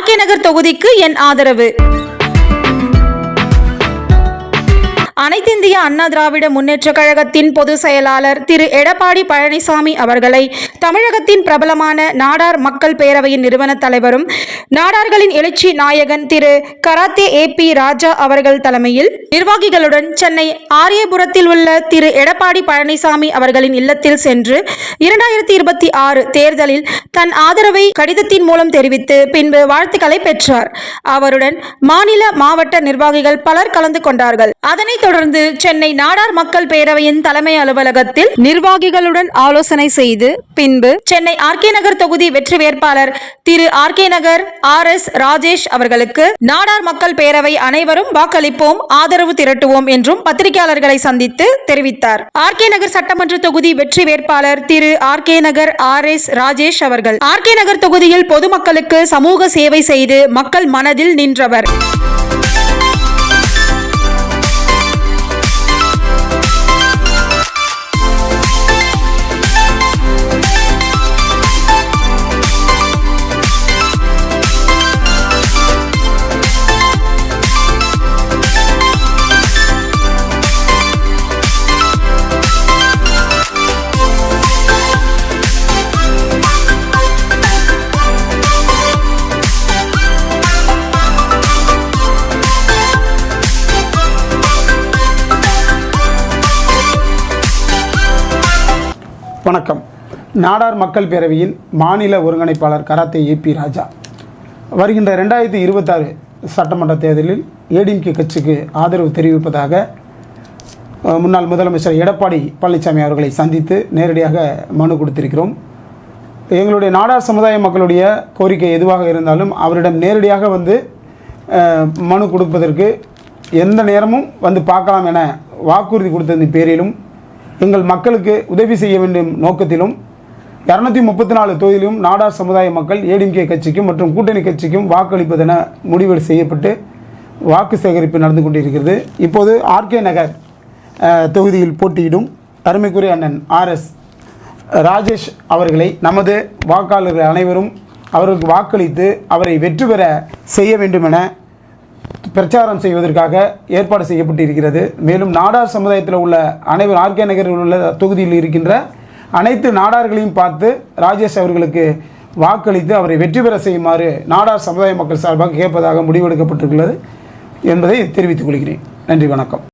RK நகர் தொகுதிக்கு என் ஆதரவு. அனைத்திந்திய அண்ணா திராவிட முன்னேற்ற கழகத்தின் பொதுச் செயலாளர் திரு எடப்பாடி பழனிசாமி அவர்களை தமிழகத்தின் பிரபலமான நாடார் மக்கள் பேரவையின் நிறுவன தலைவரும் நாடார்களின் எழுச்சி நாயகன் திரு கராத்தே AP ராஜா அவர்கள் தலைமையில் நிர்வாகிகளுடன் சென்னை ஆரியபுரத்தில் உள்ள திரு எடப்பாடி பழனிசாமி அவர்களின் இல்லத்தில் சென்று 2026 தேர்தலில் தன் ஆதரவை கடிதத்தின் மூலம் தெரிவித்து பின்பு வாழ்த்துக்களை பெற்றார். அவருடன் மாநில மாவட்ட நிர்வாகிகள் பலர் கலந்து கொண்டார்கள். அதனைத் தொடர்ந்து சென்னை நாடார் மக்கள் பேரவையின் தலைமை அலுவலகத்தில் நிர்வாகிகளுடன் ஆலோசனை செய்து பின்பு சென்னை ஆர்கே நகர் தொகுதி வெற்றி வேட்பாளர் திரு ஆர்கே நகர் RS ராஜேஷ் அவர்களுக்கு நாடார் மக்கள் பேரவை அனைவரும் வாக்களிப்போம், ஆதரவு திரட்டுவோம் என்றும் பத்திரிகையாளர்களை சந்தித்து தெரிவித்தார். ஆர்கே நகர் சட்டமன்ற தொகுதி வெற்றி வேட்பாளர் திரு ஆர்கே நகர் RS ராஜேஷ் அவர்கள் ஆர்கே நகர் தொகுதியில் பொதுமக்களுக்கு சமூக சேவை செய்து மக்கள் மனதில் நின்றவர். வணக்கம். நாடார் மக்கள் பேரவையின் மாநில ஒருங்கிணைப்பாளர் கராத்தே AP ராஜா வருகின்ற 2026 சட்டமன்ற தேர்தலில் ஏடிஎம்கே கட்சிக்கு ஆதரவு தெரிவிப்பதாக முன்னாள் முதலமைச்சர் எடப்பாடி பழனிசாமி அவர்களை சந்தித்து நேரடியாக மனு கொடுத்திருக்கிறோம். எங்களுடைய நாடார் சமுதாய மக்களுடைய கோரிக்கை எதுவாக இருந்தாலும் அவரிடம் நேரடியாக வந்து மனு கொடுப்பதற்கு எந்த நேரமும் வந்து பார்க்கலாம் என வாக்குறுதி கொடுத்ததன் பேரிலும் எங்கள் மக்களுக்கு உதவி செய்ய வேண்டும் நோக்கத்திலும் 234 தொகுதியிலும் நாடார் சமுதாய மக்கள் ஏடிஎம்கே கட்சிக்கும் மற்றும் கூட்டணி கட்சிக்கும் வாக்களிப்பதென முடிவு செய்யப்பட்டு வாக்கு சேகரிப்பு நடந்து கொண்டிருக்கிறது. இப்போது ஆர்கே நகர் தொகுதியில் போட்டியிடும் அருமைக்குரிய அண்ணன் RS ராஜேஷ் அவர்களை நமது வாக்காளர்கள் அனைவரும் அவருக்கு வாக்களித்து அவரை வெற்றி பெற செய்ய வேண்டும் என பிரச்சாரம் செய்வதற்காக ஏற்பாடு செய்யப்பட்டிருக்கிறது. மேலும் நாடார் சமுதாயத்தில் உள்ள அனைவரும் ஆர்கே நகரில் உள்ள தொகுதியில் இருக்கின்ற அனைத்து நாடார்களையும் பார்த்து ராஜேஷ் அவர்களுக்கு வாக்களித்து அவரை வெற்றி பெற செய்யுமாறு நாடார் சமுதாய மக்கள் சார்பாக கேட்பதாக முடிவெடுக்கப்பட்டிருக்கிறது என்பதை தெரிவித்துக் கொள்கிறேன். நன்றி, வணக்கம்.